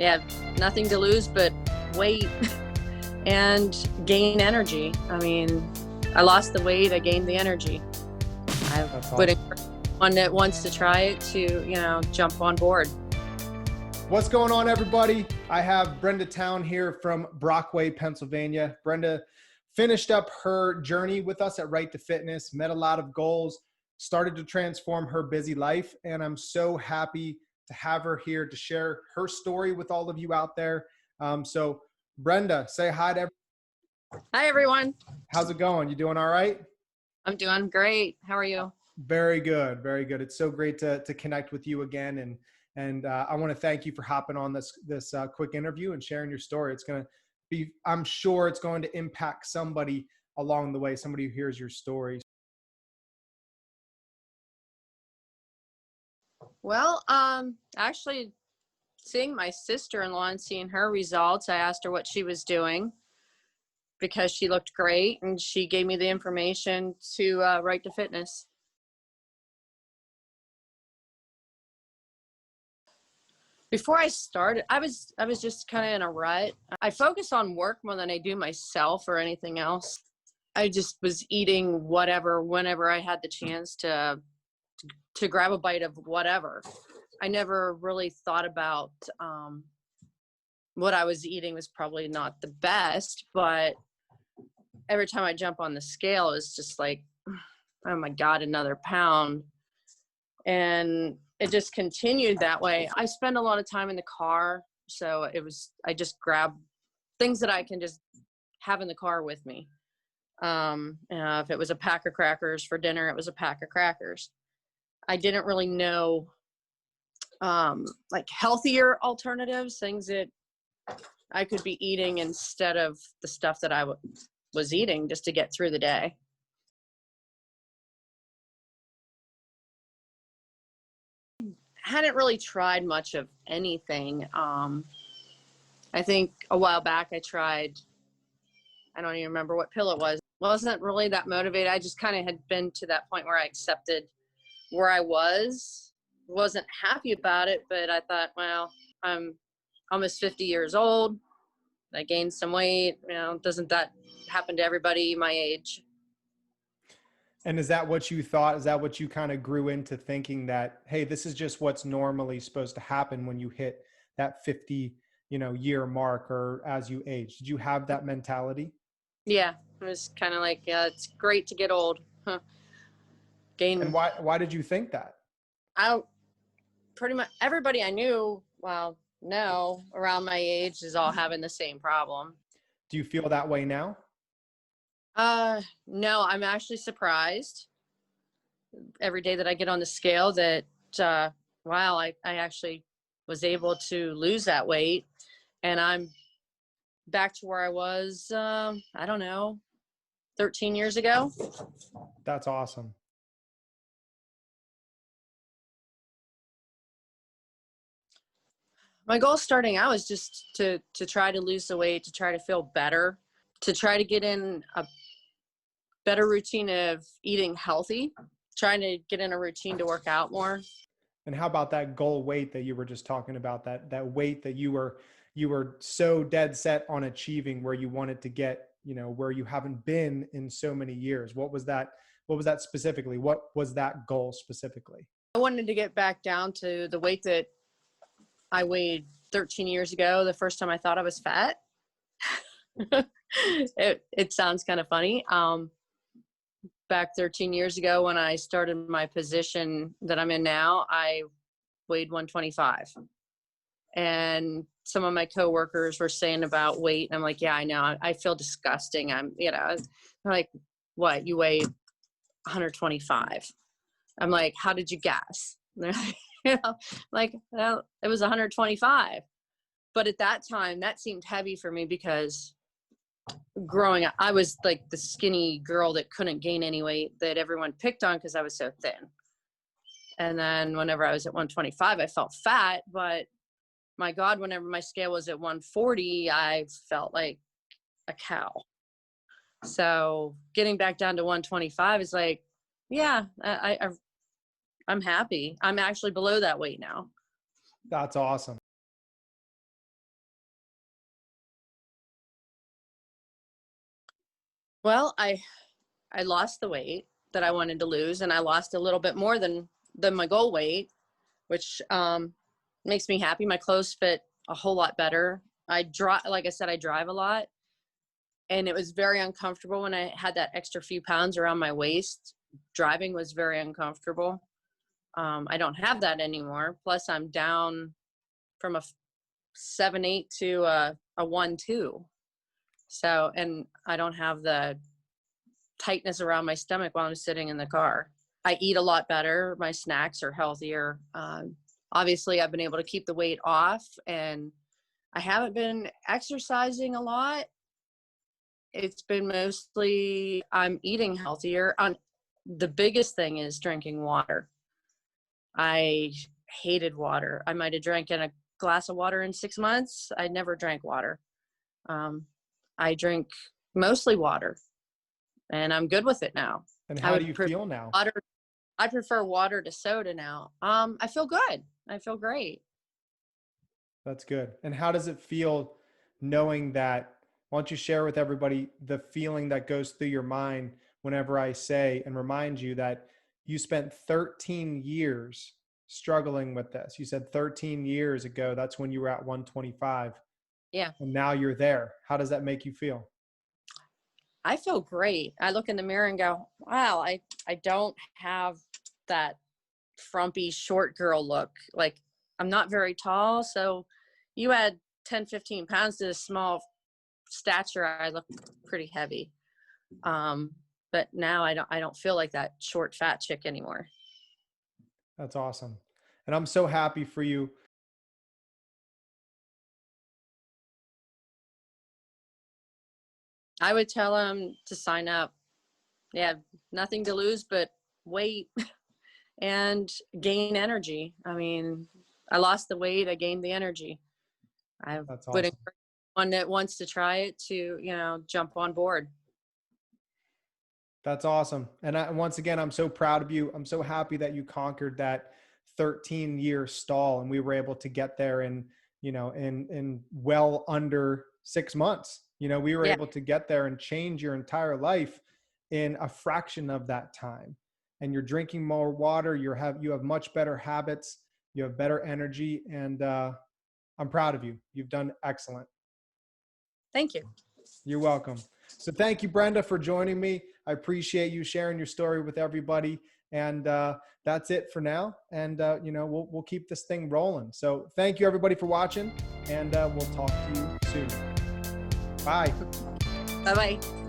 Yeah, nothing to lose but weight and gain energy. I mean, I lost the weight, I gained the energy. I That's would awesome. encourage anyone that wants to try it to, jump on board. What's going on, everybody? I have Brenda Town here from Brockway, Pennsylvania. Brenda finished up her journey with us at Right to Fitness, met a lot of goals, started to transform her busy life, and I'm so happy to have her here to share her story with all of you out there. So Brenda, say hi to everyone. Hi, everyone. How's it going? You doing all right? I'm doing great. How are you? Very good, very good. It's so great to connect with you again, and I want to thank you for hopping on this quick interview and sharing your story. It's going to be, I'm sure, it's going to impact somebody along the way, somebody who hears your story. Well, actually, seeing my sister-in-law and seeing her results, I asked her what she was doing because she looked great, and she gave me the information to Right to Fitness. Before I started, I was just kind of in a rut. I focus on work more than I do myself or anything else. I just was eating whatever whenever I had the chance to grab a bite of whatever. I never really thought about what I was eating was probably not the best, but every time I jump on the scale, it's just like, oh my God, another pound. And it just continued that way. I spend a lot of time in the car. So I just grab things that I can just have in the car with me. If it was a pack of crackers for dinner, it was a pack of crackers. I didn't really know like healthier alternatives, things that I could be eating instead of the stuff that I was eating just to get through the day. Hadn't really tried much of anything. I think a while back I tried, I don't even remember what pill it was. Wasn't really that motivated. I just kind of had been to that point where I accepted where I wasn't happy about it, but I thought, well, I'm almost 50 years old. I gained some weight. Doesn't that happen to everybody my age? And is that what you thought? Is that what you kind of grew into thinking, that, hey, this is just what's normally supposed to happen when you hit that 50, year mark or as you age? Did you have that mentality? Yeah, it was kind of like, it's great to get old. Huh. And Gain. why did you think that? I pretty much everybody I knew, well, no, around my age is all having the same problem. Do you feel that way now? No, I'm actually surprised every day that I get on the scale that, wow, I actually was able to lose that weight, and I'm back to where I was, I don't know, 13 years ago. That's awesome. My goal starting out was just to try to lose the weight, to try to feel better, to try to get in a better routine of eating healthy, trying to get in a routine to work out more. And how about that goal weight that you were just talking about, that weight that you were so dead set on achieving, where you wanted to get, where you haven't been in so many years? What was that specifically? What was that goal specifically? I wanted to get back down to the weight that I weighed 13 years ago, the first time I thought I was fat. It sounds kind of funny. Back 13 years ago when I started my position that I'm in now, I weighed 125. And some of my coworkers were saying about weight, and I'm like, yeah, I know. I feel disgusting. They're like, what, you weigh 125? I'm like, how did you guess? Like, well, it was 125. But at that time, that seemed heavy for me because growing up, I was like the skinny girl that couldn't gain any weight that everyone picked on because I was so thin. And then whenever I was at 125, I felt fat, but my God, whenever my scale was at 140, I felt like a cow. So getting back down to 125 is like, yeah, I'm happy. I'm actually below that weight now. That's awesome. Well, I lost the weight that I wanted to lose, and I lost a little bit more than my goal weight, which makes me happy. My clothes fit a whole lot better. I drive, like I said, I drive a lot, and it was very uncomfortable when I had that extra few pounds around my waist. Driving was very uncomfortable. I don't have that anymore. Plus, I'm down from a 7'8" to a 1'2". So, and I don't have the tightness around my stomach while I'm sitting in the car. I eat a lot better. My snacks are healthier. Obviously, I've been able to keep the weight off, and I haven't been exercising a lot. It's been mostly I'm eating healthier. The biggest thing is drinking water. I hated water. I might have drank in a glass of water in 6 months. I never drank water. I drink mostly water, and I'm good with it now. And how do you feel now? Water. I prefer water to soda now. I feel good. I feel great. That's good. And how does it feel knowing that? Why don't you share with everybody the feeling that goes through your mind whenever I say and remind you that you spent 13 years struggling with this? You said 13 years ago, that's when you were at 125. Yeah. And now you're there. How does that make you feel? I feel great. I look in the mirror and go, wow, I don't have that frumpy short girl look. Like, I'm not very tall. So you add 10, 15 pounds to this small stature, I look pretty heavy. But now I don't feel like that short, fat chick anymore. That's awesome. And I'm so happy for you. I would tell them to sign up. They have nothing to lose but weight and gain energy. I mean, I lost the weight, I gained the energy. I That's would awesome. encourage one that wants to try it to, jump on board. That's awesome. And once again, I'm so proud of you. I'm so happy that you conquered that 13-year stall and we were able to get there in well under 6 months. We were able to get there and change your entire life in a fraction of that time. And you're drinking more water. You have much better habits. You have better energy. And I'm proud of you. You've done excellent. Thank you. You're welcome. So thank you, Brenda, for joining me. I appreciate you sharing your story with everybody. And that's it for now. And, we'll keep this thing rolling. So thank you, everybody, for watching. And we'll talk to you soon. Bye. Bye-bye.